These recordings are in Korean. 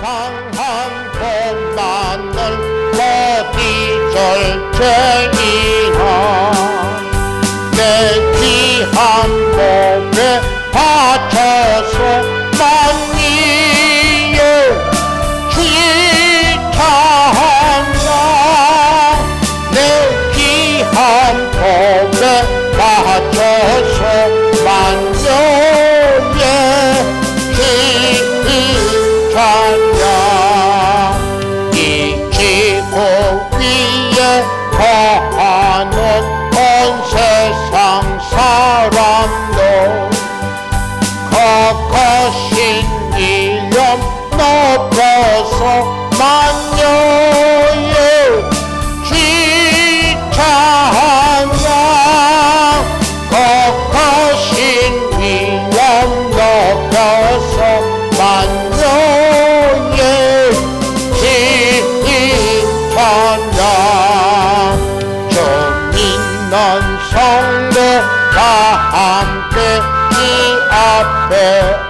강한 것만을 어디절쟁이나 내 귀한 몸에 바쳐서 만리의 주의 찬양 내 귀한 몸에 바쳐서 만료의 주의 찬양 이 지구 위에 거하는 온 세상 사람도 거거신 이름 높여서 만유의 주의 찬양 거거신 이름 높여서 만유의 주의 찬양 좀 있는 성도가 함께 이 앞에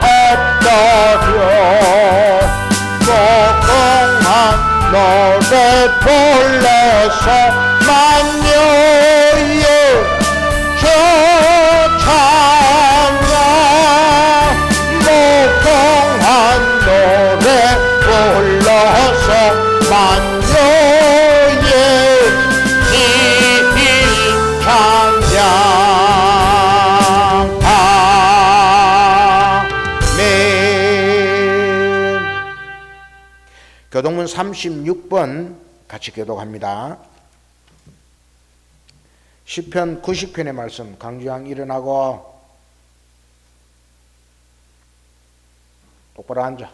엎드려 무궁한 노래 불러서 만유의 주 찬양 무궁한 노래 불러서 만유의 주 찬양 교동문 36번 같이 교독합니다. 시편 90편의 말씀 강주양 일어나고 똑바로 앉아.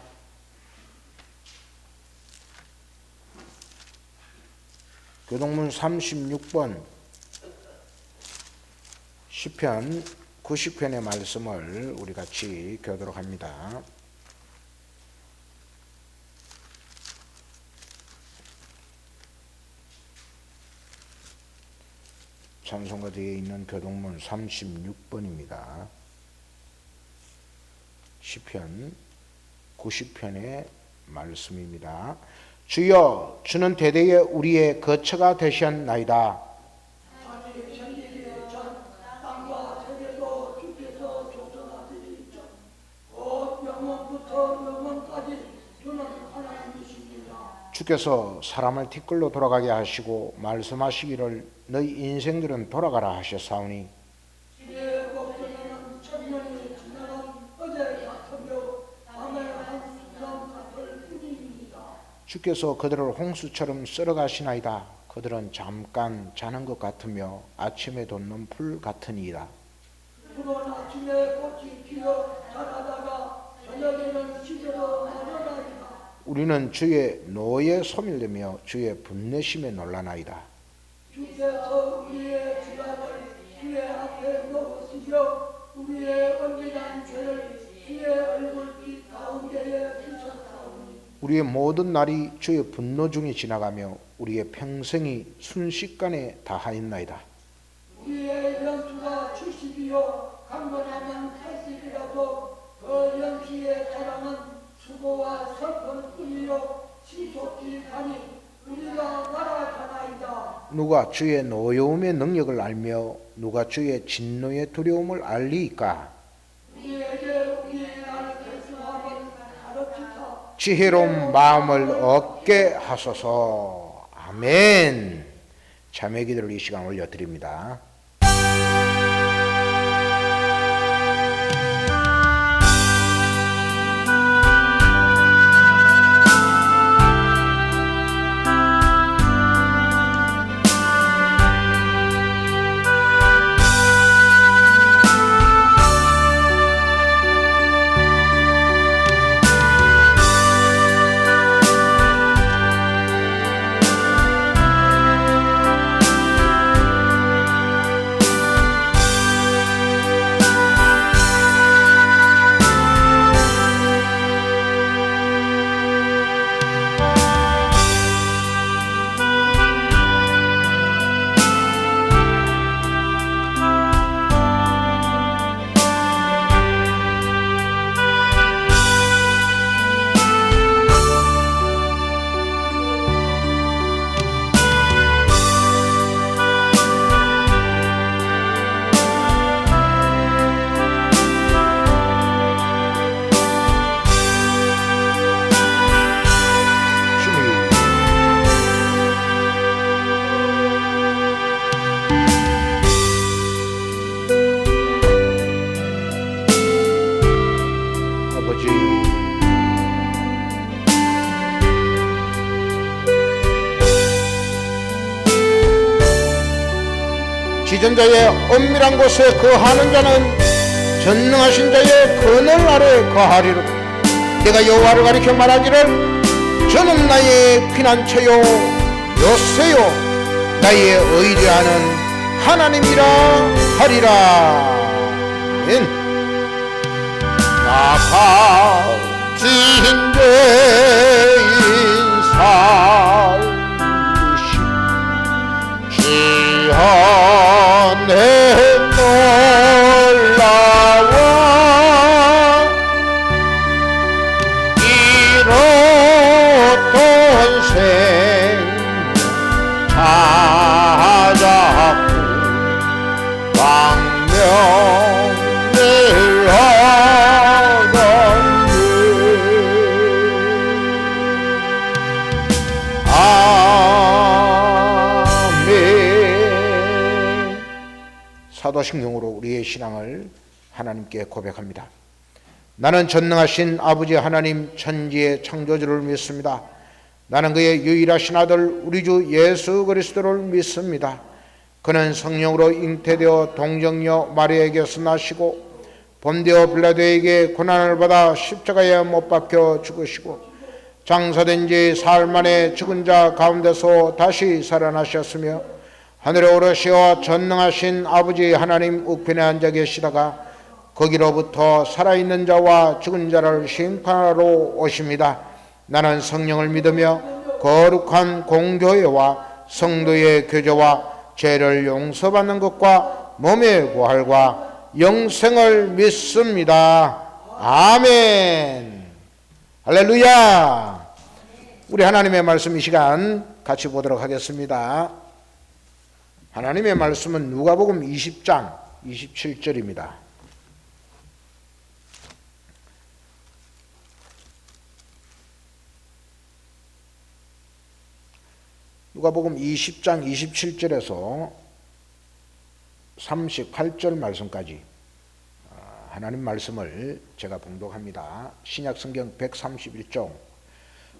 교동문 36번 시편 90편의 말씀을 우리 같이 교독합니다. 찬송가 뒤에 있는 교동문 36번입니다. 시편 90편의 말씀입니다. 주여 주는 대대에 우리의 거처가 되셨나이다. 주께서 사람을 티끌로 돌아가게 하시고 말씀하시기를 너희 인생들은 돌아가라 하셨사오니 주께서 그들을 홍수처럼 쓸어가시나이다. 그들은 잠깐 자는 것 같으며 아침에 돋는 풀 같으니이다. 그건 아침에 꽃이 피어 자라다가 저녁에는 시들어 마르나이다. 우리는 주의 노에 소멸되며 주의 분내심에 놀라나이다. 주께서 우리의 주량을 주의 앞에 놓으시며 우리의 은밀한 죄를 주의 얼굴빛 가운데에 두셨사오니 우리의 모든 날이 주의 분노 중에 지나가며 우리의 평생이 순식간에 다하였나이다. 우리의 연수가 70이요 강건하면 80이라도 그 연수의 사랑은 수고와 슬픔뿐이요 시속지 가니 우리가 말하잖아이다. 누가 주의 노여움의 능력을 알며 누가 주의 진노의 두려움을 알리이까? 우리에게 우리의 날 결수함을 가르치사 지혜로운 마음을 얻게 하소서. 아멘. 자매 기도를 이 시간 올려드립니다. 지존자의 엄밀한 곳에 거하는 자는 전능하신 자의 그늘 아래 거하리로다. 내가 여호와를 가리켜 말하기를 저는 나의 피난처요 요새요 나의 의뢰하는 하나님이라 하리라. 아멘. 나가진 죄인 살리시 지하에 놀라워 잃었던 생명 찾았고 광명을 하던데 아멘. 사도신경으로 우리의 신앙을 하나님께 고백합니다. 나는 전능하신 아버지 하나님 천지의 창조주를 믿습니다. 나는 그의 유일하신 아들 우리 주 예수 그리스도를 믿습니다. 그는 성령으로 잉태되어 동정녀 마리아에게서 나시고 본디오 빌라도에게 고난을 받아 십자가에 못 박혀 죽으시고 장사된 지 사흘 만에 죽은 자 가운데서 다시 살아나셨으며 하늘에 오르시어 전능하신 아버지 하나님 우편에 앉아 계시다가 거기로부터 살아있는 자와 죽은 자를 심판하러 오십니다. 나는 성령을 믿으며 거룩한 공교회와 성도의 교제와 죄를 용서받는 것과 몸의 부활과 영생을 믿습니다. 아멘. 할렐루야. 우리 하나님의 말씀 이 시간 같이 보도록 하겠습니다. 하나님의 말씀은 누가복음 20장 27절입니다. 누가복음 20장 27절에서 38절 말씀까지 하나님 말씀을 제가 봉독합니다. 신약성경 131종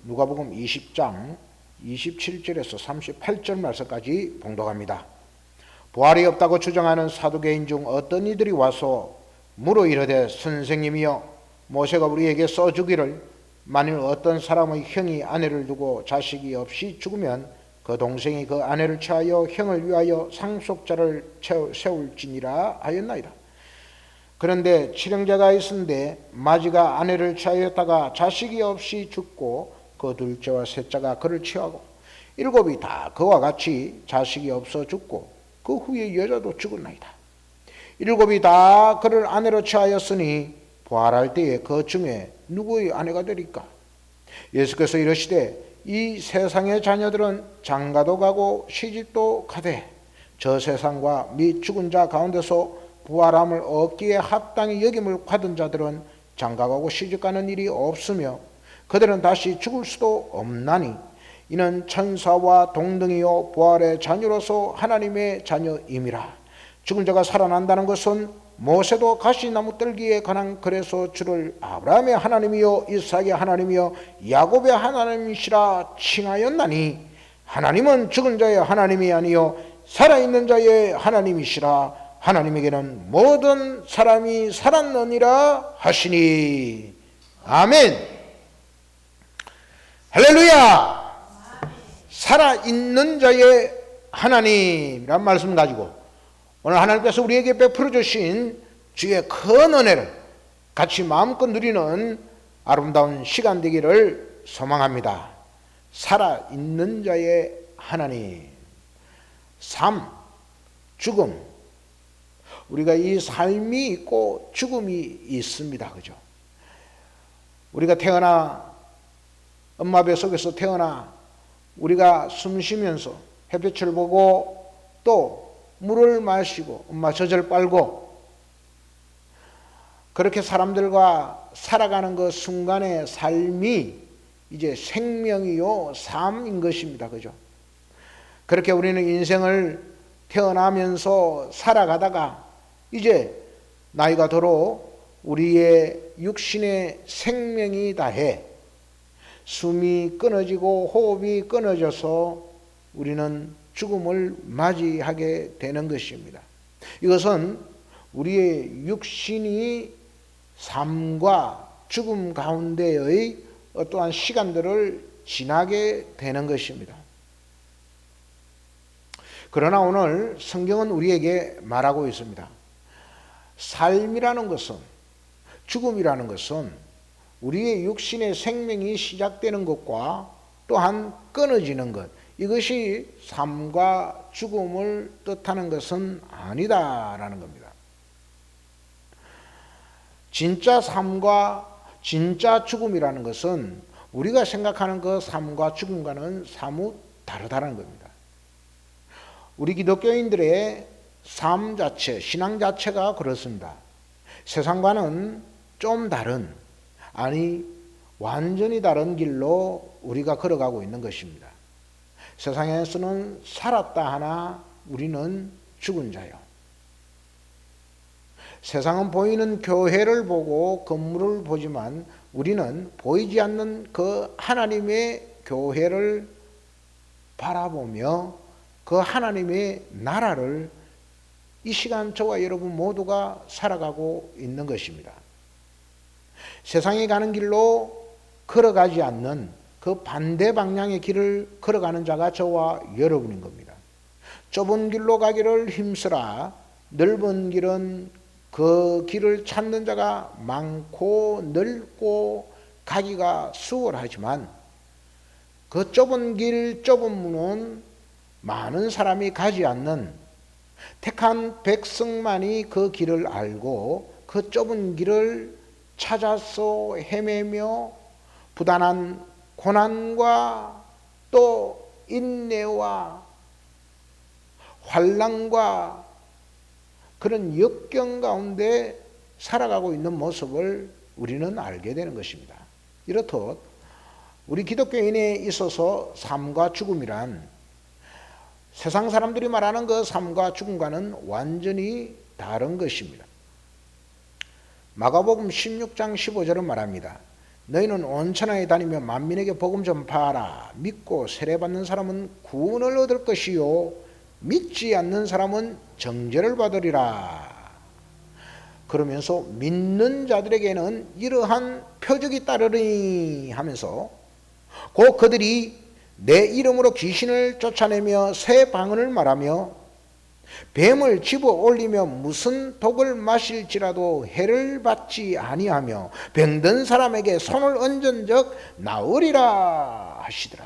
누가복음 20장 27절에서 38절 말씀까지 봉독합니다. 부활이 없다고 주장하는 사두개인 중 어떤 이들이 와서 물어 이르되 선생님이여 모세가 우리에게 써주기를 만일 어떤 사람의 형이 아내를 두고 자식이 없이 죽으면 그 동생이 그 아내를 취하여 형을 위하여 상속자를 세울지니라 하였나이다. 그런데 칠형제가 있은데 마지가 아내를 취하였다가 자식이 없이 죽고 그 둘째와 셋째가 그를 취하고 일곱이 다 그와 같이 자식이 없어 죽고 그 후에 여자도 죽었나이다. 일곱이 다 그를 아내로 취하였으니 부활할 때에 그 중에 누구의 아내가 되리까? 예수께서 이르시되 이 세상의 자녀들은 장가도 가고 시집도 가되 저 세상과 및 죽은 자 가운데서 부활함을 얻기에 합당히 여김을 받은 자들은 장가가고 시집가는 일이 없으며 그들은 다시 죽을 수도 없나니 이는 천사와 동등이요 부활의 자녀로서 하나님의 자녀임이라. 죽은 자가 살아난다는 것은 모세도 가시나무 떨기에 관한 글에서 주를 아브라함의 하나님이요 이삭의 하나님이요 야곱의 하나님이시라 칭하였나니 하나님은 죽은 자의 하나님이 아니요 살아있는 자의 하나님이시라. 하나님에게는 모든 사람이 살았느니라 하시니. 아멘. 할렐루야. 살아있는 자의 하나님이란 말씀 가지고 오늘 하나님께서 우리에게 베풀어 주신 주의 큰 은혜를 같이 마음껏 누리는 아름다운 시간 되기를 소망합니다. 살아있는 자의 하나님. 삶, 죽음. 우리가 이 삶이 있고 죽음이 있습니다. 그죠? 우리가 태어나 엄마 뱃속에서 태어나 우리가 숨 쉬면서 햇볕을 보고 또 물을 마시고 엄마 젖을 빨고 그렇게 사람들과 살아가는 그 순간의 삶이 이제 생명이요 삶인 것입니다. 그죠? 그렇게 우리는 인생을 태어나면서 살아가다가 이제 나이가 들어 우리의 육신의 생명이 다해 숨이 끊어지고 호흡이 끊어져서 우리는 죽음을 맞이하게 되는 것입니다. 이것은 우리의 육신이 삶과 죽음 가운데의 어떠한 시간들을 지나게 되는 것입니다. 그러나 오늘 성경은 우리에게 말하고 있습니다. 삶이라는 것은, 죽음이라는 것은 우리의 육신의 생명이 시작되는 것과 또한 끊어지는 것, 이것이 삶과 죽음을 뜻하는 것은 아니다라는 겁니다. 진짜 삶과 진짜 죽음이라는 것은 우리가 생각하는 그 삶과 죽음과는 사뭇 다르다는 겁니다. 우리 기독교인들의 삶 자체, 신앙 자체가 그렇습니다. 세상과는 좀 다른, 아니 완전히 다른 길로 우리가 걸어가고 있는 것입니다. 세상에서는 살았다 하나 우리는 죽은 자요. 세상은 보이는 교회를 보고 건물을 보지만 우리는 보이지 않는 그 하나님의 교회를 바라보며 그 하나님의 나라를 이 시간 저와 여러분 모두가 살아가고 있는 것입니다. 세상이 가는 길로 걸어가지 않는 그 반대 방향의 길을 걸어가는 자가 저와 여러분인 겁니다. 좁은 길로 가기를 힘쓰라. 넓은 길은 그 길을 찾는 자가 많고 넓고 가기가 수월하지만 그 좁은 길, 좁은 문은 많은 사람이 가지 않는 택한 백성만이 그 길을 알고 그 좁은 길을 찾아서 헤매며 부단한 고난과 또 인내와 환난과 그런 역경 가운데 살아가고 있는 모습을 우리는 알게 되는 것입니다. 이렇듯 우리 기독교인에 있어서 삶과 죽음이란 세상 사람들이 말하는 그 삶과 죽음과는 완전히 다른 것입니다. 마가복음 16장 15절은 말합니다. 너희는 온 천하에 다니며 만민에게 복음 전파하라. 믿고 세례받는 사람은 구원을 얻을 것이요 믿지 않는 사람은 정죄를 받으리라. 그러면서 믿는 자들에게는 이러한 표적이 따르리니 하면서 곧 그들이 내 이름으로 귀신을 쫓아내며 새 방언을 말하며 뱀을 집어 올리며 무슨 독을 마실지라도 해를 받지 아니하며 병든 사람에게 손을 얹은 적 나으리라 하시더라.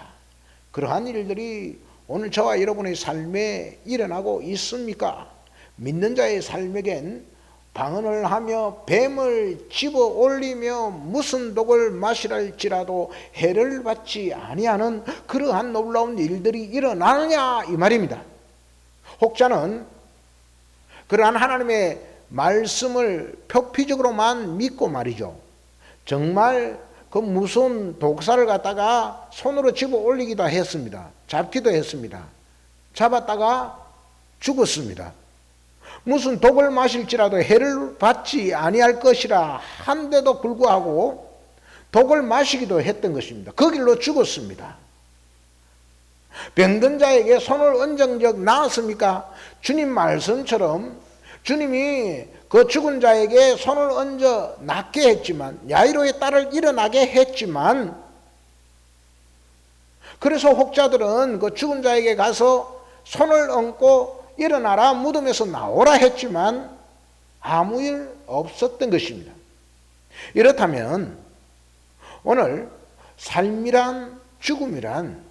그러한 일들이 오늘 저와 여러분의 삶에 일어나고 있습니까? 믿는 자의 삶에겐 방언을 하며 뱀을 집어 올리며 무슨 독을 마시랄지라도 해를 받지 아니하는 그러한 놀라운 일들이 일어나느냐 이 말입니다. 혹자는 그러한 하나님의 말씀을 표피적으로만 믿고 말이죠. 정말 그 무슨 독사를 갖다가 손으로 집어 올리기도 했습니다. 잡기도 했습니다. 잡았다가 죽었습니다. 무슨 독을 마실지라도 해를 받지 아니할 것이라 한데도 불구하고 독을 마시기도 했던 것입니다. 그 길로 죽었습니다. 병든 자에게 손을 얹은 적 나았습니까? 주님 말씀처럼 주님이 그 죽은 자에게 손을 얹어 낫게 했지만, 야이로의 딸을 일어나게 했지만, 그래서 혹자들은 그 죽은 자에게 가서 손을 얹고 일어나라, 무덤에서 나오라 했지만 아무 일 없었던 것입니다. 이렇다면 오늘 삶이란, 죽음이란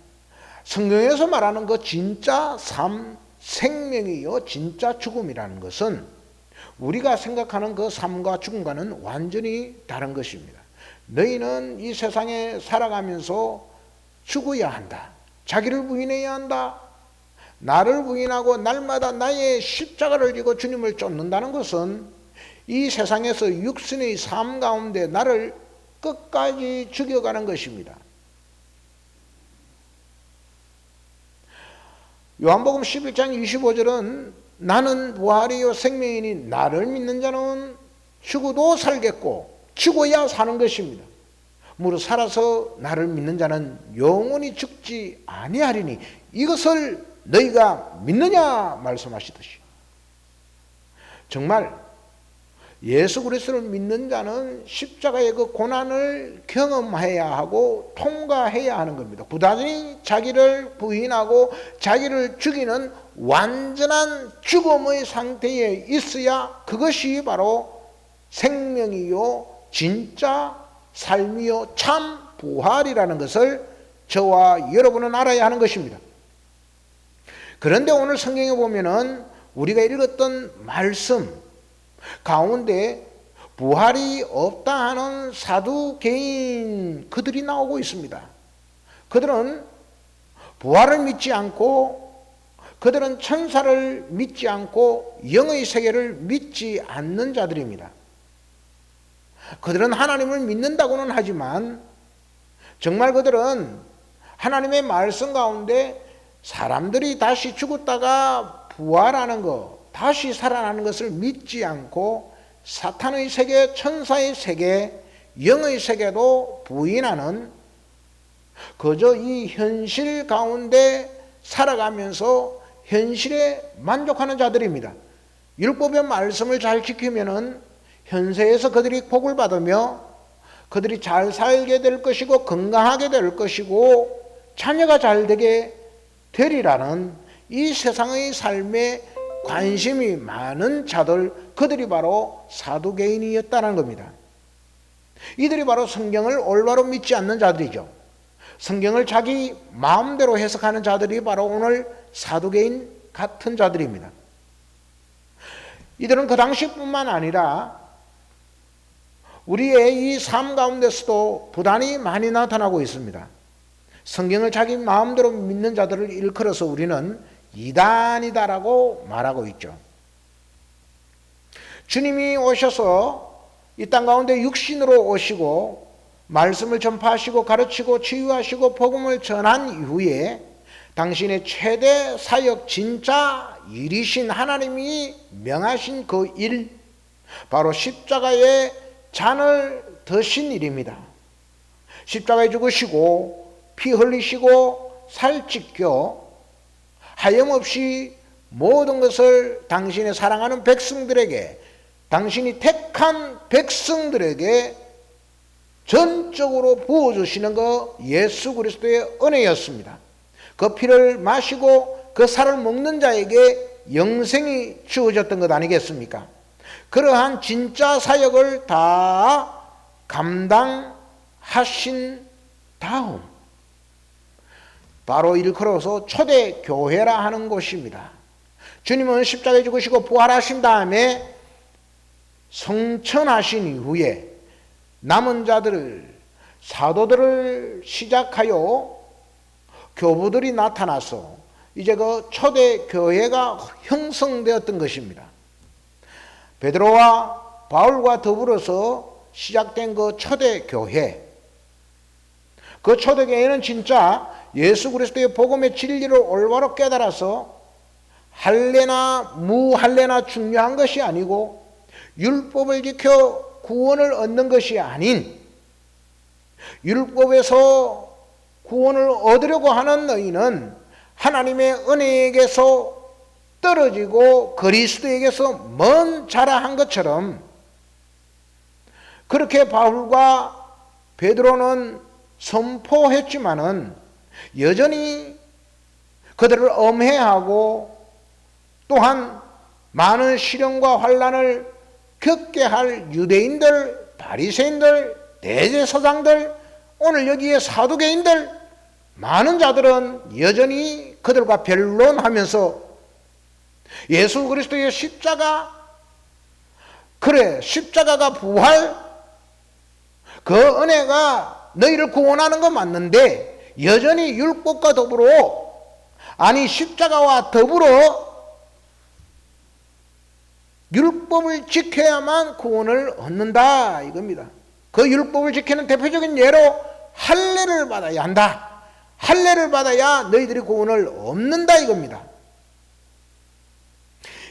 성경에서 말하는 그 진짜 삶, 생명이요 진짜 죽음이라는 것은 우리가 생각하는 그 삶과 죽음과는 완전히 다른 것입니다. 너희는 이 세상에 살아가면서 죽어야 한다. 자기를 부인해야 한다. 나를 부인하고 날마다 나의 십자가를 지고 주님을 쫓는다는 것은 이 세상에서 육신의 삶 가운데 나를 끝까지 죽여가는 것입니다. 요한복음 11장 25절은 나는 부활이요 생명이니 나를 믿는 자는 죽어도 살겠고 죽어야 사는 것입니다. 무릇 살아서 나를 믿는 자는 영원히 죽지 아니하리니, 이것을 너희가 믿느냐 말씀하시듯이 정말 예수 그리스도를 믿는 자는 십자가의 그 고난을 경험해야 하고 통과해야 하는 겁니다. 부단히 자기를 부인하고 자기를 죽이는 완전한 죽음의 상태에 있어야 그것이 바로 생명이요 진짜 삶이요 참 부활이라는 것을 저와 여러분은 알아야 하는 것입니다. 그런데 오늘 성경에 보면은 우리가 읽었던 말씀 가운데 부활이 없다 하는 사두개인 그들이 나오고 있습니다. 그들은 부활을 믿지 않고 그들은 천사를 믿지 않고 영의 세계를 믿지 않는 자들입니다. 그들은 하나님을 믿는다고는 하지만 정말 그들은 하나님의 말씀 가운데 사람들이 다시 죽었다가 부활하는 것, 다시 살아나는 것을 믿지 않고 사탄의 세계, 천사의 세계, 영의 세계도 부인하는 그저 이 현실 가운데 살아가면서 현실에 만족하는 자들입니다. 율법의 말씀을 잘 지키면은 현세에서 그들이 복을 받으며 그들이 잘 살게 될 것이고 건강하게 될 것이고 자녀가 잘 되게 되리라는 이 세상의 삶에 관심이 많은 자들, 그들이 바로 사두개인이었다는 겁니다. 이들이 바로 성경을 올바로 믿지 않는 자들이죠. 성경을 자기 마음대로 해석하는 자들이 바로 오늘 사두개인 같은 자들입니다. 이들은 그 당시뿐만 아니라 우리의 이 삶 가운데서도 부단히 많이 나타나고 있습니다. 성경을 자기 마음대로 믿는 자들을 일컬어서 우리는 이단이다라고 말하고 있죠. 주님이 오셔서 이 땅 가운데 육신으로 오시고 말씀을 전파하시고 가르치고 치유하시고 복음을 전한 이후에 당신의 최대 사역 진짜 일이신 하나님이 명하신 그 일, 바로 십자가의 잔을 드신 일입니다. 십자가에 죽으시고 피 흘리시고 살 찢겨 하염없이 모든 것을 당신의 사랑하는 백성들에게, 당신이 택한 백성들에게 전적으로 부어주시는 것, 예수 그리스도의 은혜였습니다. 그 피를 마시고 그 살을 먹는 자에게 영생이 주어졌던 것 아니겠습니까? 그러한 진짜 사역을 다 감당하신 다음 바로 일컬어서 초대교회라 하는 곳입니다. 주님은 십자가에 죽으시고 부활하신 다음에 성천하신 이후에 남은 자들을, 사도들을 시작하여 교부들이 나타나서 이제 그 초대교회가 형성되었던 것입니다. 베드로와 바울과 더불어서 시작된 그 초대교회, 그 초대교회는 진짜 예수 그리스도의 복음의 진리를 올바로 깨달아서 할례나 무할례나 중요한 것이 아니고 율법을 지켜 구원을 얻는 것이 아닌 율법에서 구원을 얻으려고 하는 너희는 하나님의 은혜에게서 떨어지고 그리스도에게서 먼 자라 한 것처럼 그렇게 바울과 베드로는 선포했지만은 여전히 그들을 엄해하고 또한 많은 시련과 환난을 겪게 할 유대인들, 바리새인들, 대제사장들, 오늘 여기에 사두개인들, 많은 자들은 여전히 그들과 변론하면서 예수 그리스도의 십자가, 그래 십자가가 부활, 그 은혜가 너희를 구원하는 거 맞는데 여전히 율법과 더불어, 아니 십자가와 더불어 율법을 지켜야만 구원을 얻는다 이겁니다. 그 율법을 지키는 대표적인 예로 할례를 받아야 한다. 할례를 받아야 너희들이 구원을 얻는다 이겁니다.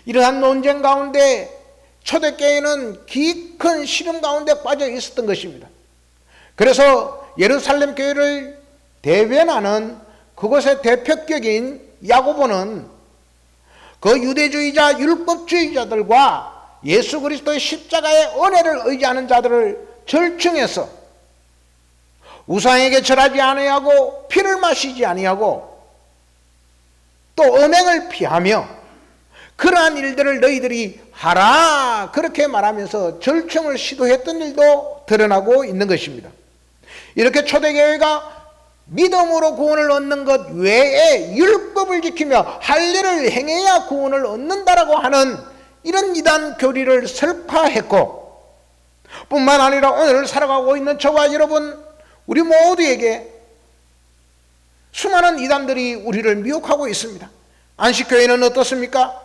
이러한 논쟁 가운데 초대교회는 깊은 시름 가운데 빠져 있었던 것입니다. 그래서 예루살렘 교회를 대변하는 그곳의 대표격인 야고보는 그 유대주의자 율법주의자들과 예수 그리스도의 십자가의 은혜를 의지하는 자들을 절충해서 우상에게 절하지 아니하고 피를 마시지 아니하고 또 음행을 피하며 그러한 일들을 너희들이 하라 그렇게 말하면서 절충을 시도했던 일도 드러나고 있는 것입니다. 이렇게 초대교회가 믿음으로 구원을 얻는 것 외에 율법을 지키며 할 일을 행해야 구원을 얻는다라고 하는 이런 이단 교리를 설파했고, 뿐만 아니라 오늘 살아가고 있는 저와 여러분 우리 모두에게 수많은 이단들이 우리를 미혹하고 있습니다. 안식교회는 어떻습니까?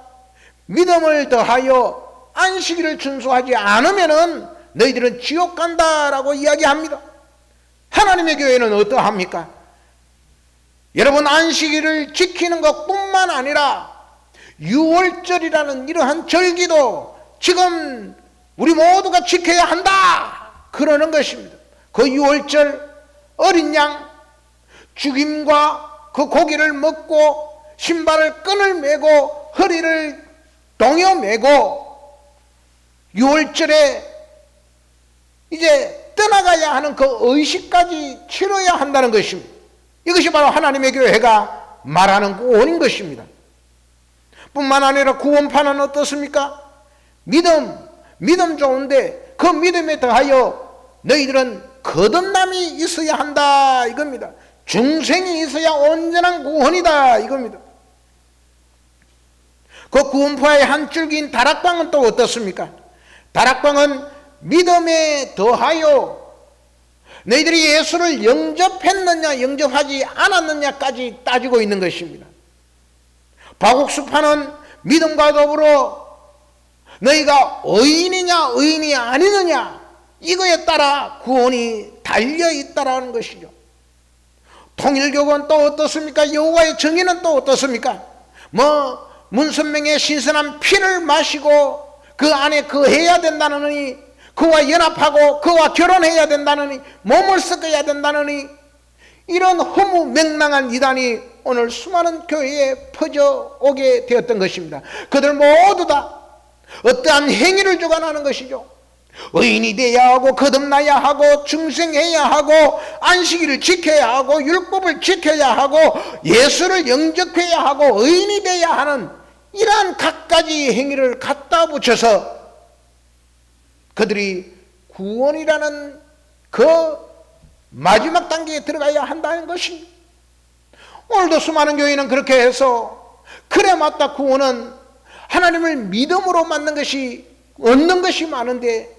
믿음을 더하여 안식일을 준수하지 않으면 너희들은 지옥 간다라고 이야기합니다. 하나님의 교회는 어떠합니까? 여러분, 안식일을 지키는 것뿐만 아니라 유월절이라는 이러한 절기도 지금 우리 모두가 지켜야 한다 그러는 것입니다. 그 유월절 어린 양 죽임과 그 고기를 먹고 신발을 끈을 매고 허리를 동여 매고 유월절에 이제 떠나가야 하는 그 의식까지 치러야 한다는 것입니다. 이것이 바로 하나님의 교회가 말하는 구원인 것입니다. 뿐만 아니라 구원파는 어떻습니까? 믿음 좋은데 그 믿음에 더하여 너희들은 거듭남이 있어야 한다 이겁니다. 중생이 있어야 온전한 구원이다 이겁니다. 그 구원파의 한 줄기인 다락방은 또 어떻습니까? 다락방은 믿음에 더하여 너희들이 예수를 영접했느냐 영접하지 않았느냐까지 따지고 있는 것입니다. 바국수파는 믿음과 더불어 너희가 의인이냐 의인이 아니느냐 이거에 따라 구원이 달려있다라는 것이죠. 통일교건 또 어떻습니까? 여호와의 정의는 또 어떻습니까? 문선명의 신선한 피를 마시고 그 안에 거해야 된다느니, 그와 연합하고 그와 결혼해야 된다느니, 몸을 섞어야 된다느니, 이런 허무맹랑한 이단이 오늘 수많은 교회에 퍼져오게 되었던 것입니다. 그들 모두 다 어떠한 행위를 주관하는 것이죠. 의인이 돼야 하고 거듭나야 하고 중생해야 하고 안식일을 지켜야 하고 율법을 지켜야 하고 예수를 영접해야 하고 의인이 돼야 하는 이러한 갖가지 행위를 갖다 붙여서 그들이 구원이라는 그 마지막 단계에 들어가야 한다는 것입니다. 오늘도 수많은 교회는 그렇게 해서 그래 맞다 구원은 하나님을 믿음으로 만난 것이 얻는 것이 많은데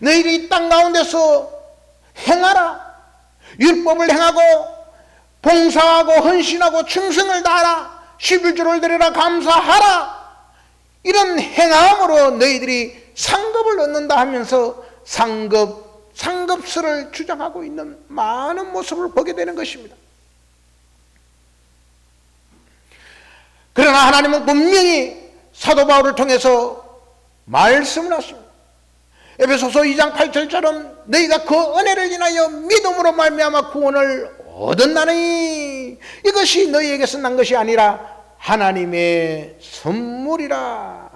너희들이 이 땅 가운데서 행하라, 율법을 행하고 봉사하고 헌신하고 충성을 다하라, 11조를 드려라, 감사하라, 이런 행함으로 너희들이 상급을 얻는다 하면서 상급수를 주장하고 있는 많은 모습을 보게 되는 것입니다. 그러나 하나님은 분명히 사도 바울을 통해서 말씀을 하십니다. 에베소서 2장 8절처럼 너희가 그 은혜를 인하여 믿음으로 말미암아 구원을 얻었나니 이것이 너희에게서 난 것이 아니라 하나님의 선물이라.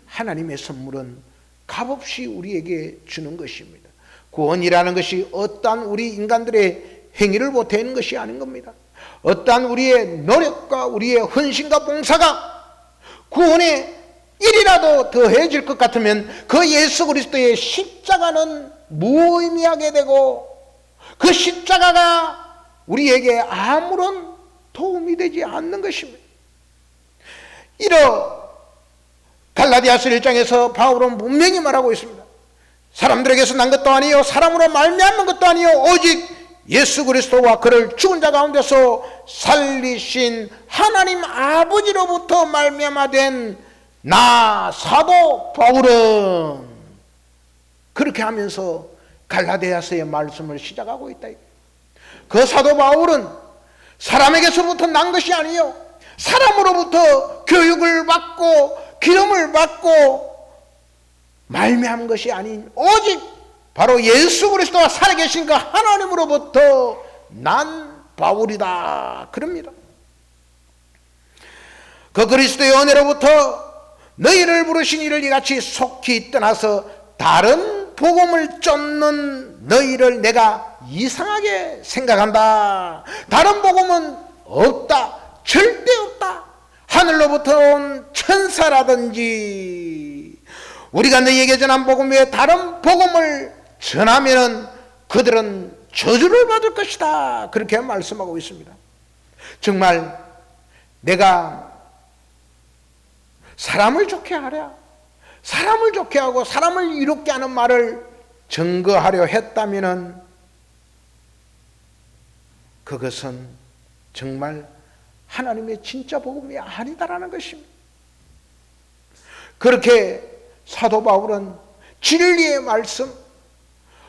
하나님의 선물은 값없이 우리에게 주는 것입니다. 구원이라는 것이 어떠한 우리 인간들의 행위를 보태는 것이 아닌 겁니다. 어떠한 우리의 노력과 우리의 헌신과 봉사가 구원에 일이라도 더해질 것 같으면 그 예수 그리스도의 십자가는 무의미하게 되고 그 십자가가 우리에게 아무런 도움이 되지 않는 것입니다. 갈라디아서 1장에서 바울은 분명히 말하고 있습니다. 사람들에게서 난 것도 아니요 사람으로 말미암은 것도 아니요 오직 예수 그리스도와 그를 죽은 자 가운데서 살리신 하나님 아버지로부터 말미암아 된 나 사도 바울은 그렇게 하면서 갈라디아서의 말씀을 시작하고 있다. 그 사도 바울은 사람에게서부터 난 것이 아니요 사람으로부터 교육을 받고 기름을 받고 말미암은 것이 아닌 오직 바로 예수 그리스도와 살아계신 그 하나님으로부터 난 바울이다 그럽니다. 그 그리스도의 은혜로부터 너희를 부르신 이를 이같이 속히 떠나서 다른 복음을 쫓는 너희를 내가 이상하게 생각한다. 다른 복음은 없다. 절대 없다. 하늘로부터 온 천사라든지 우리가 너희에게 전한 복음 외에 다른 복음을 전하면 그들은 저주를 받을 것이다. 그렇게 말씀하고 있습니다. 정말 내가 사람을 좋게 하랴, 사람을 좋게 하고 사람을 이롭게 하는 말을 증거하려 했다면 그것은 정말 하나님의 진짜 복음이 아니다라는 것입니다. 그렇게 사도 바울은 진리의 말씀,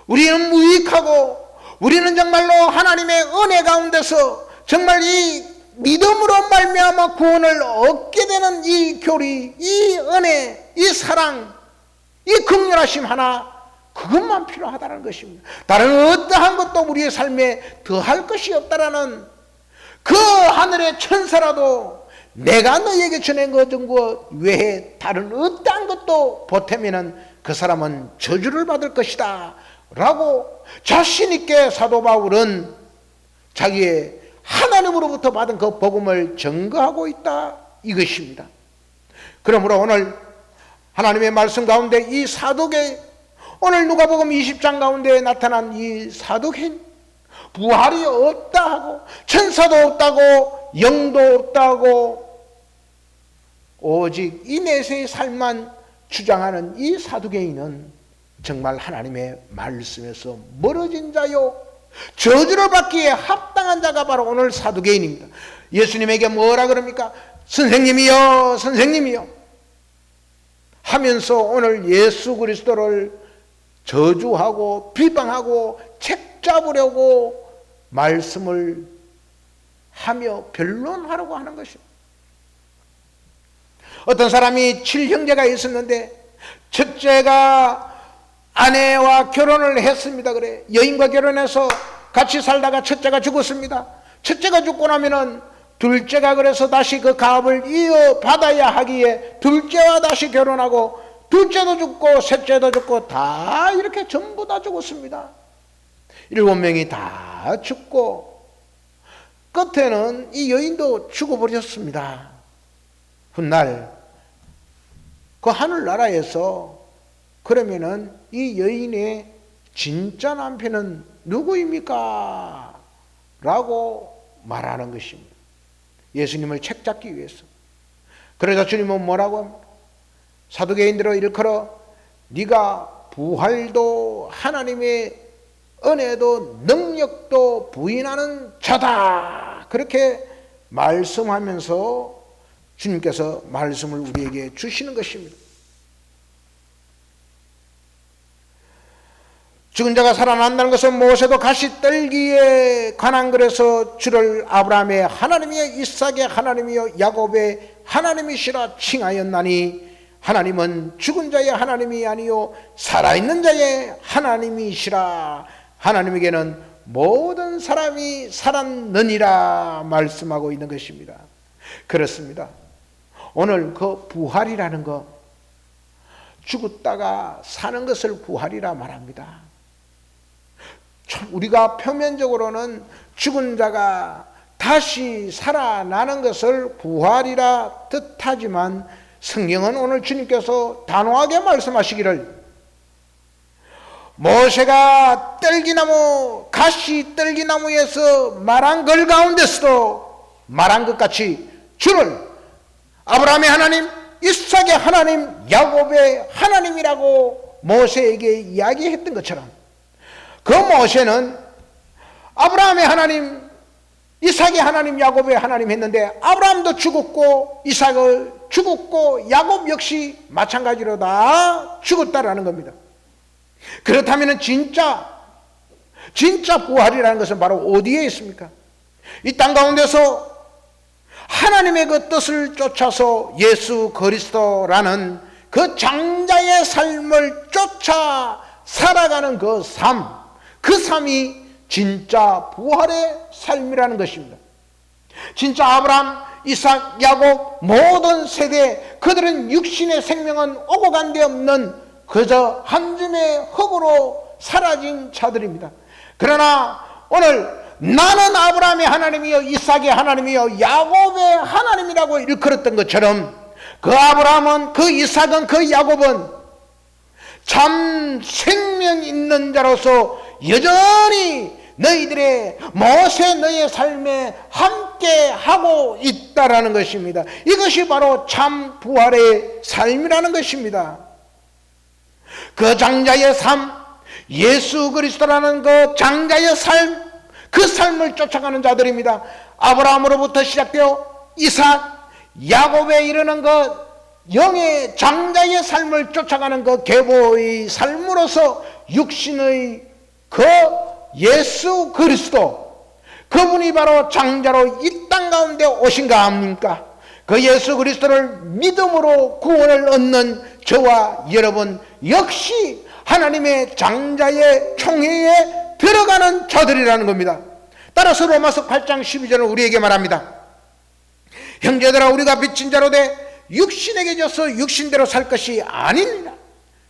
우리는 무익하고 우리는 정말로 하나님의 은혜 가운데서 정말 이 믿음으로 말미암아 구원을 얻게 되는 이 교리, 이 은혜, 이 사랑, 이 긍휼하심 하나, 그것만 필요하다는 것입니다. 다른 어떠한 것도 우리의 삶에 더할 것이 없다라는, 그 하늘의 천사라도 내가 너에게 전한 것 외에 다른 어떠한 것도 보태면은 그 사람은 저주를 받을 것이다 라고 자신 있게 사도 바울은 자기의 하나님으로부터 받은 그 복음을 증거하고 있다 이것입니다. 그러므로 오늘 하나님의 말씀 가운데 이 사도계, 오늘 누가복음 20장 가운데 나타난 이 사도계인, 부활이 없다 하고 천사도 없다고 영도 없다고 오직 이 내세의 삶만 주장하는 이 사두개인은 정말 하나님의 말씀에서 멀어진 자요, 저주를 받기에 합당한 자가 바로 오늘 사두개인입니다. 예수님에게 뭐라 그럽니까? 선생님이요, 선생님이요 하면서 오늘 예수 그리스도를 저주하고 비방하고 책잡으려고 말씀을 하며 변론하려고 하는 것입니다. 어떤 사람이 7형제가 있었는데 첫째가 아내와 결혼을 했습니다. 그래, 여인과 결혼해서 같이 살다가 첫째가 죽었습니다. 첫째가 죽고 나면은 둘째가 그래서 다시 그 가업을 이어받아야 하기에 둘째와 다시 결혼하고, 둘째도 죽고 셋째도 죽고 다 이렇게 전부 다 죽었습니다. 7명이 다 죽고 끝에는 이 여인도 죽어버렸습니다. 훗날 그 하늘나라에서 그러면은 이 여인의 진짜 남편은 누구입니까? 라고 말하는 것입니다. 예수님을 책잡기 위해서. 그래서 주님은 뭐라고 합니까? 사두개인들을 일컬어 네가 부활도 하나님의 은혜도 능력도 부인하는 자다, 그렇게 말씀하면서 주님께서 말씀을 우리에게 주시는 것입니다. 죽은 자가 살아난다는 것은 모세도 가시떨기에 관한 글에서 주를 아브라함의 하나님이여 이삭의 하나님이여 야곱의 하나님이시라 칭하였나니, 하나님은 죽은 자의 하나님이 아니요 살아있는 자의 하나님이시라. 하나님에게는 모든 사람이 살았느니라 말씀하고 있는 것입니다. 그렇습니다. 오늘 그 부활이라는 것, 죽었다가 사는 것을 부활이라 말합니다. 우리가 표면적으로는 죽은 자가 다시 살아나는 것을 부활이라 뜻하지만 성경은 오늘 주님께서 단호하게 말씀하시기를, 모세가 떨기나무, 가시 떨기나무에서 말한 걸 가운데서도 말한 것 같이 주를 아브라함의 하나님, 이삭의 하나님, 야곱의 하나님이라고 모세에게 이야기했던 것처럼, 그 모세는 아브라함의 하나님, 이삭의 하나님, 야곱의 하나님 했는데 아브라함도 죽었고 이삭을 죽었고 야곱 역시 마찬가지로 다 죽었다라는 겁니다. 그렇다면 진짜 부활이라는 것은 바로 어디에 있습니까? 이 땅 가운데서 하나님의 그 뜻을 쫓아서 예수 그리스도라는 그 장자의 삶을 쫓아 살아가는 그 삶이 진짜 부활의 삶이라는 것입니다. 진짜 아브라함, 이삭, 야곱 모든 세대 그들은 육신의 생명은 오고 간 데 없는 그저 한 줌의 흙으로 사라진 자들입니다. 그러나 오늘 나는 아브라함의 하나님이요 이삭의 하나님이요 야곱의 하나님이라고 일컬었던 것처럼 그 아브라함은 그 이삭은 그 야곱은 참 생명 있는 자로서 여전히 너희들의 모세 너의 삶에 함께 하고 있다라는 것입니다. 이것이 바로 참 부활의 삶이라는 것입니다. 그 장자의 삶, 예수 그리스도라는 그 장자의 삶, 그 삶을 쫓아가는 자들입니다. 아브라함으로부터 시작되어 이삭, 야곱에 이르는 그 영의 장자의 삶을 쫓아가는 그 계보의 삶으로서 육신의 그 예수 그리스도, 그분이 바로 장자로 이 땅 가운데 오신가 합니까? 그 예수 그리스도를 믿음으로 구원을 얻는 저와 여러분 역시 하나님의 장자의 총회에 들어가는 자들이라는 겁니다. 따라서 로마서 8장 12절은 우리에게 말합니다. 형제들아 우리가 빚진 자로 돼 육신에게 져서 육신대로 살 것이 아닙니다.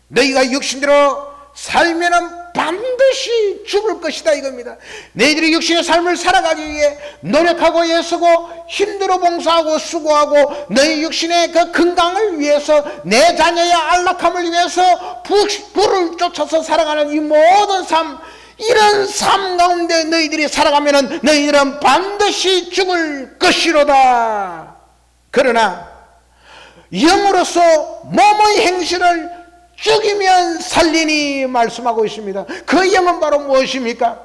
너희가 육신대로 살면은 반드시 죽을 것이다 이겁니다. 너희들이 육신의 삶을 살아가기 위해 노력하고 애쓰고 힘들어 봉사하고 수고하고 너희 육신의 그 건강을 위해서 내 자녀의 안락함을 위해서 부를 쫓아서 살아가는 이 모든 삶, 이런 삶 가운데 너희들이 살아가면은 너희들은 반드시 죽을 것이로다. 그러나 영으로서 몸의 행실을 죽이면 살리니 말씀하고 있습니다. 그 영은 바로 무엇입니까?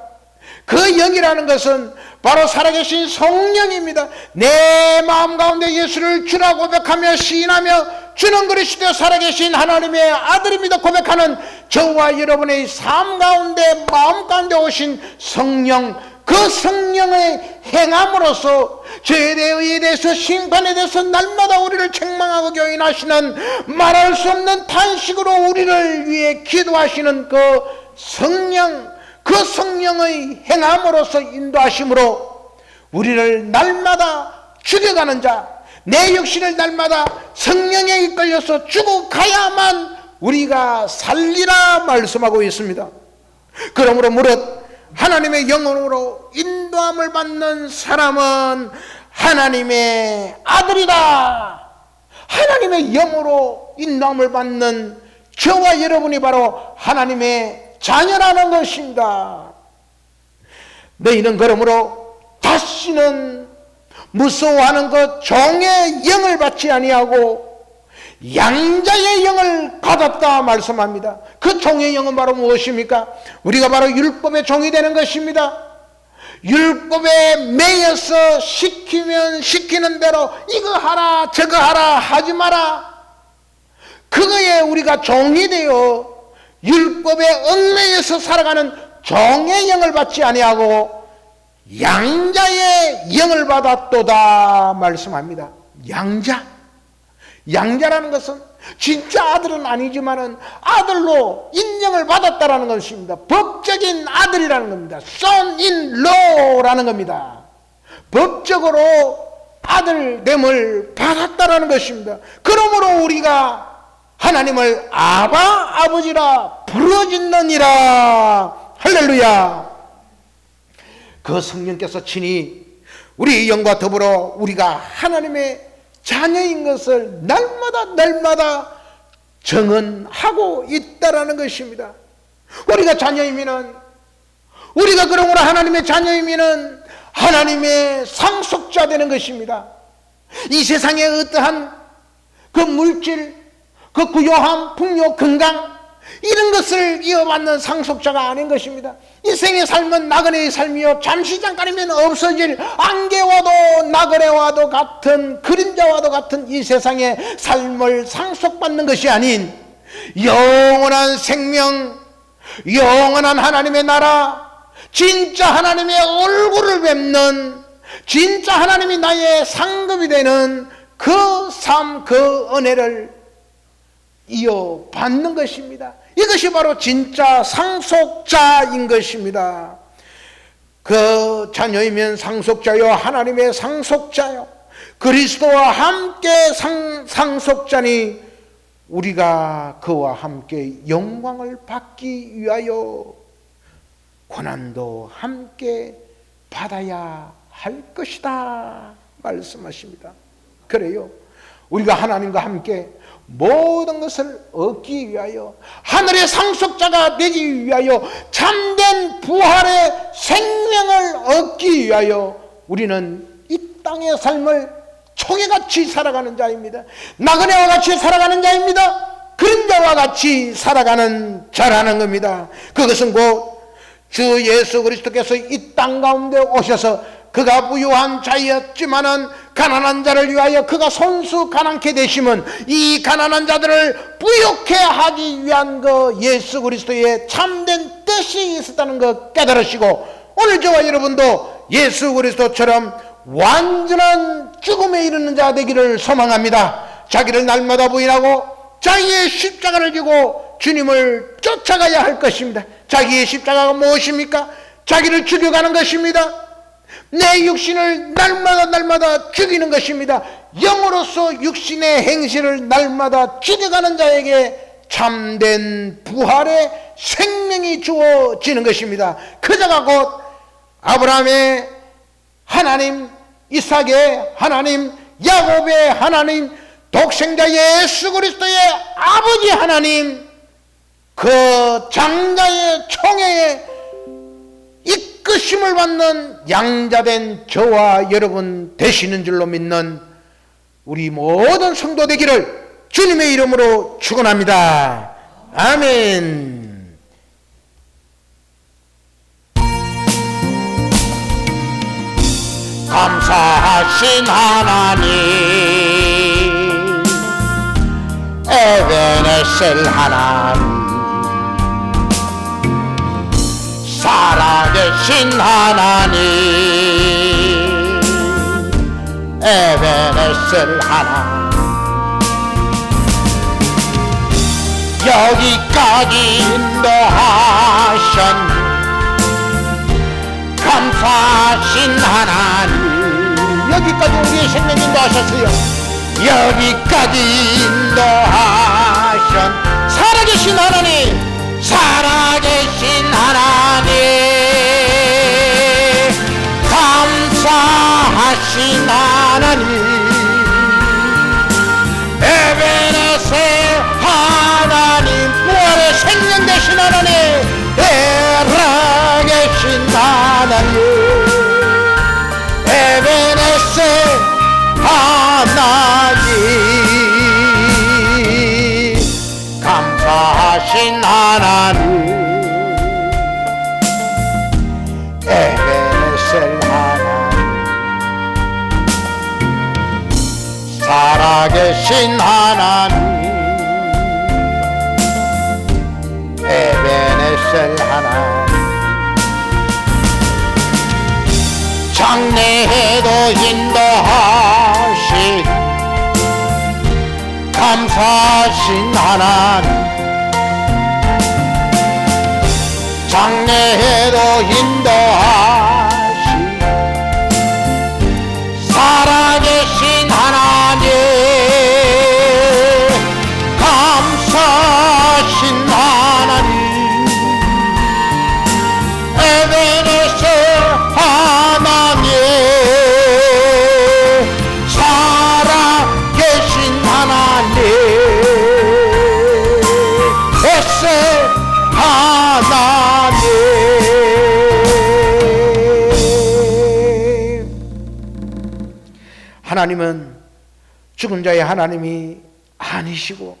그 영이라는 것은 바로 살아계신 성령입니다. 내 마음 가운데 예수를 주라 고백하며 시인하며 주는 그리스도 살아계신 하나님의 아들입니다 고백하는 저와 여러분의 삶 가운데 마음 가운데 오신 성령, 그 성령의 행함으로써 죄에 대해서 심판에 대해서 날마다 우리를 책망하고 교인하시는 말할 수 없는 탄식으로 우리를 위해 기도하시는 그 성령, 그 성령의 행함으로써 인도하심으로 우리를 날마다 죽여가는 자, 내 육신을 날마다 성령에 이끌려서 죽어가야만 우리가 살리라 말씀하고 있습니다. 그러므로 무릇 하나님의 영으로 인도함을 받는 사람은 하나님의 아들이다. 하나님의 영으로 인도함을 받는 저와 여러분이 바로 하나님의 자녀라는 것입니다. 너희는 그러므로 다시는 무서워하는 그 종의 영을 받지 아니하고 양자의 영을 받았다 말씀합니다. 그 종의 영은 바로 무엇입니까? 우리가 바로 율법의 종이 되는 것입니다. 율법에 매여서 시키면 시키는 대로 이거 하라 저거 하라 하지 마라, 그거에 우리가 종이 되어 율법에 얽매여서 살아가는 종의 영을 받지 아니하고 양자의 영을 받았도다 말씀합니다. 양자라는 것은 진짜 아들은 아니지만은 아들로 인정을 받았다라는 것입니다. 법적인 아들이라는 겁니다. Son in law라는 겁니다. 법적으로 아들됨을 받았다라는 것입니다. 그러므로 우리가 하나님을 아바 아버지라 부르짖느니라. 할렐루야. 그 성령께서 친히 우리 영과 더불어 우리가 하나님의 자녀인 것을 날마다 정언하고 있다라는 것입니다. 우리가 자녀이면은, 우리가 그러므로 하나님의 자녀이면은 하나님의 상속자 되는 것입니다. 이 세상의 어떠한 그 물질, 그 구요함, 풍요, 건강 이런 것을 이어받는 상속자가 아닌 것입니다. 인생의 삶은 나그네의 삶이요 잠시 잠깐이면 없어질 안개와도 나그네와도 같은 그림자와도 같은 이 세상의 삶을 상속받는 것이 아닌 영원한 생명, 영원한 하나님의 나라, 진짜 하나님의 얼굴을 뵙는, 진짜 하나님이 나의 상급이 되는 그 삶, 그 은혜를 이어받는 것입니다. 이것이 바로 진짜 상속자인 것입니다. 그 자녀이면 상속자요, 하나님의 상속자요, 그리스도와 함께 상속자니 우리가 그와 함께 영광을 받기 위하여 고난도 함께 받아야 할 것이다 말씀하십니다. 그래요, 우리가 하나님과 함께 모든 것을 얻기 위하여, 하늘의 상속자가 되기 위하여, 참된 부활의 생명을 얻기 위하여 우리는 이 땅의 삶을 총애같이 살아가는 자입니다. 나그네와 같이 살아가는 자입니다. 그림자와 같이 살아가는 자라는 겁니다. 그것은 곧 주 예수 그리스도께서 이 땅 가운데 오셔서 그가 부유한 자였지만은 가난한 자를 위하여 그가 손수 가난케 되심은 이 가난한 자들을 부유케 하기 위한 그 예수 그리스도의 참된 뜻이 있었다는 것 깨달으시고, 오늘 저와 여러분도 예수 그리스도처럼 완전한 죽음에 이르는 자 되기를 소망합니다. 자기를 날마다 부인하고 자기의 십자가를 지고 주님을 쫓아가야 할 것입니다. 자기의 십자가가 무엇입니까? 자기를 죽여가는 것입니다. 내 육신을 날마다 죽이는 것입니다. 영으로서 육신의 행실을 날마다 죽여가는 자에게 참된 부활의 생명이 주어지는 것입니다. 그 자가 곧 아브라함의 하나님, 이삭의 하나님, 야곱의 하나님, 독생자 예수 그리스도의 아버지 하나님, 그 장자의 총회에 이끄심을 받는 양자된 저와 여러분 되시는 줄로 믿는 우리 모든 성도 되기를 주님의 이름으로 축원합니다. 아멘. 감사하신 하나님, 에베네셀 하나님, 살아계신 하나님, 에베네셀 하나님, 여기까지 인도하신 감사하신 하나님, 여기까지 우리의 생명 인도하셨어요. 여기까지 인도하신 살아계신 하나님, 살아계신 하나님, 감사하신 하나님, 에베네셀 하나님, 부활의 생명 되신 하나님, 살아계신 하나님, 에베네셀 하나님, 감사하신 하나님, 에베네셀 하나님, 살아계신 하나님, 에베네셀 하나님, 장래에도 인도하신 감사하신 하나님, 장래에도 인도하신 살아계신 하나님, 감사하신 하나님, 에베네셀 하나님, 살아계신 하나님, 에세 하나님. 하나님은 죽은 자의 하나님이 아니시고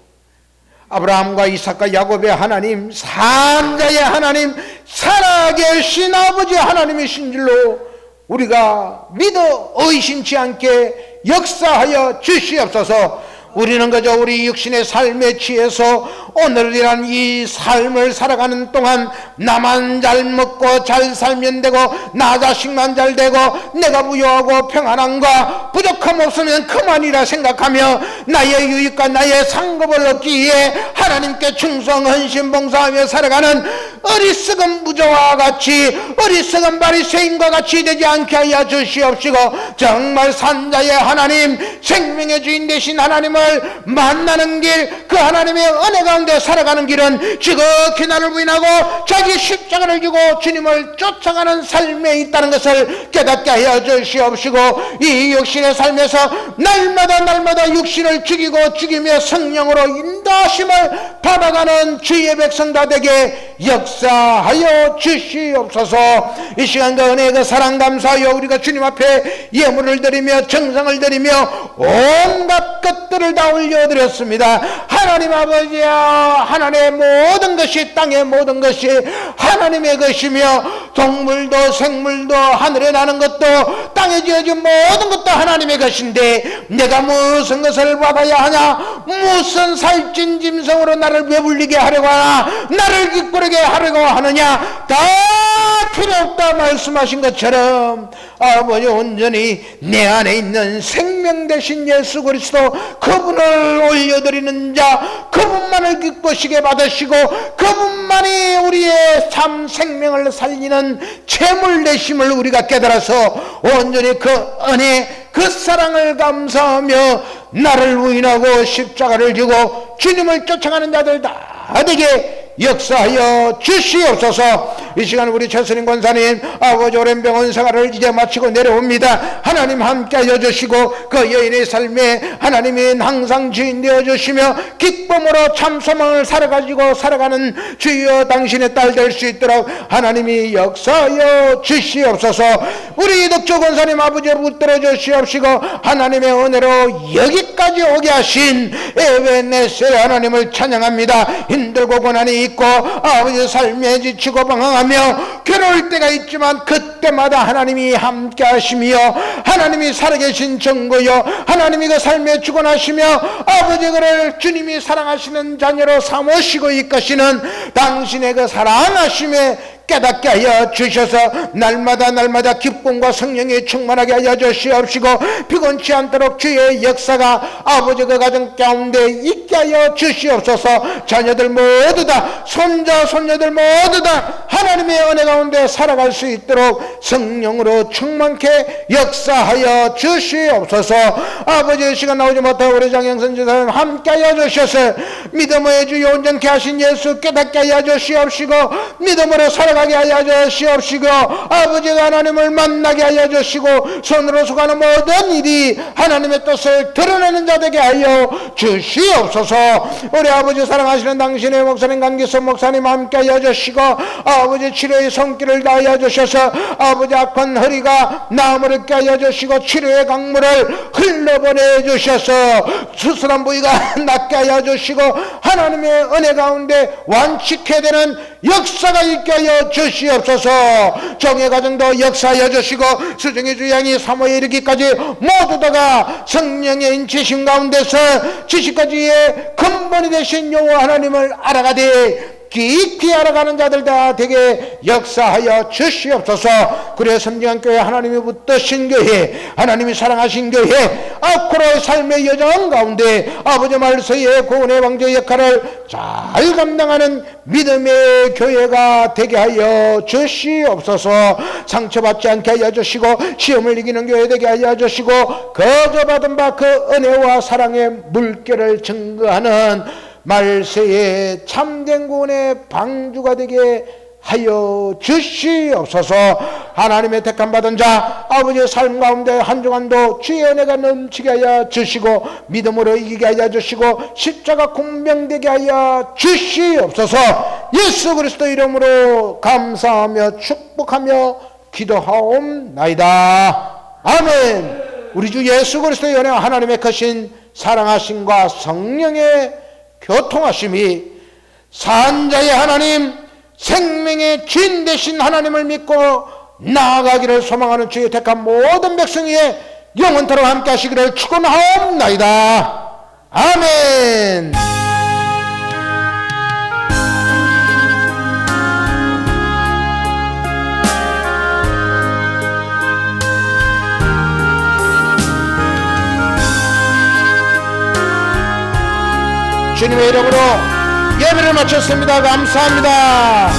아브라함과 이삭과 야곱의 하나님, 산자의 하나님, 살아계신 아버지 하나님이신 줄로 우리가 믿어 의심치 않게 역사하여 주시옵소서. 우리는 그저 우리 육신의 삶에 취해서 오늘이란 이 삶을 살아가는 동안 나만 잘 먹고 잘 살면 되고 나 자식만 잘 되고 내가 부유하고 평안함과 부족함 없으면 그만이라 생각하며 나의 유익과 나의 상급을 얻기 위해 하나님께 충성 헌신 봉사하며 살아가는 어리석은 부자와 같이 어리석은 바리새인과 같이 되지 않게 하여 주시옵시고, 정말 산자의 하나님, 생명의 주인 되신 하나님을 만나는 길, 그 하나님의 은혜 가운데 살아가는 길은 지극히 나를 부인하고 자기 십자가를 지고 주님을 쫓아가는 삶에 있다는 것을 깨닫게 하여 주시옵시고, 이 육신의 삶에서 날마다 육신을 죽이고 죽이며 성령으로 인도하심을 받아가는 주의 백성 다 되게 역사하여 주시옵소서. 이 시간 그 은혜 그 사랑 감사하여 우리가 주님 앞에 예물을 드리며 정성을 드리며 온갖 것들을 다 올려드렸습니다. 하나님 아버지야, 하나님의 모든 것이, 땅의 모든 것이 하나님의 것이며 동물도 생물도 하늘에 나는 것도 땅에 지어진 모든 것도 하나님의 것인데 내가 무슨 것을 받아야 하냐, 무슨 살찐 짐승으로 나를 배불리게 하려고 하나, 나를 기쁘게 하려고 하느냐, 다 필요 없다 말씀하신 것처럼 아버지, 온전히 내 안에 있는 생명 되신 예수 그리스도 그분을 올려드리는 자, 그분만을 기쁘시게 받으시고 그분만이 우리의 참 생명을 살리는 재물 되심을 우리가 깨달아서 온전히 그 은혜, 그 사랑을 감사하며 나를 부인하고 십자가를 지고 주님을 쫓아가는 자들 다 되게 역사하여 주시옵소서. 이 시간 우리 최선인 권사님 아버지 오랜 병원 생활을 이제 마치고 내려옵니다. 하나님 함께하여 주시고 그 여인의 삶에 하나님이 항상 주인 되어 주시며 기쁨으로 참 소망을 살아가지고 살아가는 주여 당신의 딸 될 수 있도록 하나님이 역사하여 주시옵소서. 우리 덕조 권사님 아버지를 붙들어 주시옵시고 하나님의 은혜로 여기까지 오게 하신 에베네셀 하나님을 찬양합니다. 힘들고 고난이 있고 아버지 삶에 지치고 방황하며 괴로울 때가 있지만 그때마다 하나님이 함께 하시며 하나님이 살아계신 증거요, 하나님이 그 삶에 죽어나시며 아버지 그를 주님이 사랑하시는 자녀로 삼으시고 이끄시는 당신의 그 사랑하심에 깨닫게 하여 주셔서 날마다 기쁨과 성령이 충만하게 하여 주시옵시고 피곤치 않도록 주의 역사가 아버지 그 가정 가운데 있게 하여 주시옵소서. 자녀들 모두 다, 손자 손녀들 모두 다 하나님의 은혜 가운데 살아갈 수 있도록 성령으로 충만케 역사하여 주시옵소서. 아버지의 시간 나오지 못하고 우리 장영선 지사님 함께 하여 주셔서 믿음의 주여 온전케 하신 예수 깨닫게 하여 주시옵시고 믿음으로 살아가게 하여 주시옵시고 아버지가 하나님을 만나게 하여 주시고 손으로 수고하는 모든 일이 하나님의 뜻을 드러내는 자 되게 하여 주시옵소서. 우리 아버지 사랑하시는 당신의 목사님 강기선 목사님 함께 하여 주시고 아버지 치료의 손길을 다하여 주셔서 아버지 악한 허리가 나음을 얻게 하여 주시고 치료의 강물을 흘러보내 주셔서 수술한 부위가 낫게 하여 주시고 하나님의 은혜 가운데 완치케 되는 역사가 있게 하여 주시옵소서. 정의 가정도 역사하여 주시고 수정의 주양이 사모에 이르기까지 모두 다가 성령의 인치심 가운데서 지식까지의 근본이 되신 여호와 하나님을 알아가되 깊이 알아가는 자들 다 되게 역사하여 주시옵소서. 그래 섬기한 교회, 하나님이 붙드신 교회, 하나님이 사랑하신 교회, 앞으로의 삶의 여정 가운데 아버지 말세의 구원의 왕자 역할을 잘 감당하는 믿음의 교회가 되게 하여 주시옵소서. 상처받지 않게 하여 주시고 시험을 이기는 교회 되게 하여 주시고 거저 받은 바 그 은혜와 사랑의 물결을 증거하는 말세의 참된 구원의 방주가 되게 하여 주시옵소서. 하나님의 택함 받은 자 아버지의 삶 가운데 한 주간도 주의 은혜가 넘치게 하여 주시고 믿음으로 이기게 하여 주시고 십자가 공명되게 하여 주시옵소서. 예수 그리스도 이름으로 감사하며 축복하며 기도하옵나이다. 아멘. 우리 주 예수 그리스도의 은혜와 하나님의 크신 사랑하심과 성령의 교통하심이 산자의 하나님, 생명의 주인 되신 하나님을 믿고 나아가기를 소망하는 주의 택한 모든 백성의 영원토록 함께 하시기를 축원하옵나이다. 아멘. 주님의 이름으로 예배를 마쳤습니다. 감사합니다.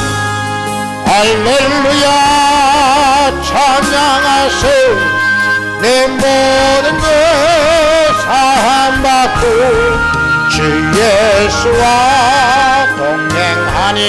할렐루야 찬양하세. 내 모든 것 사함받고 주 예수와 동행하니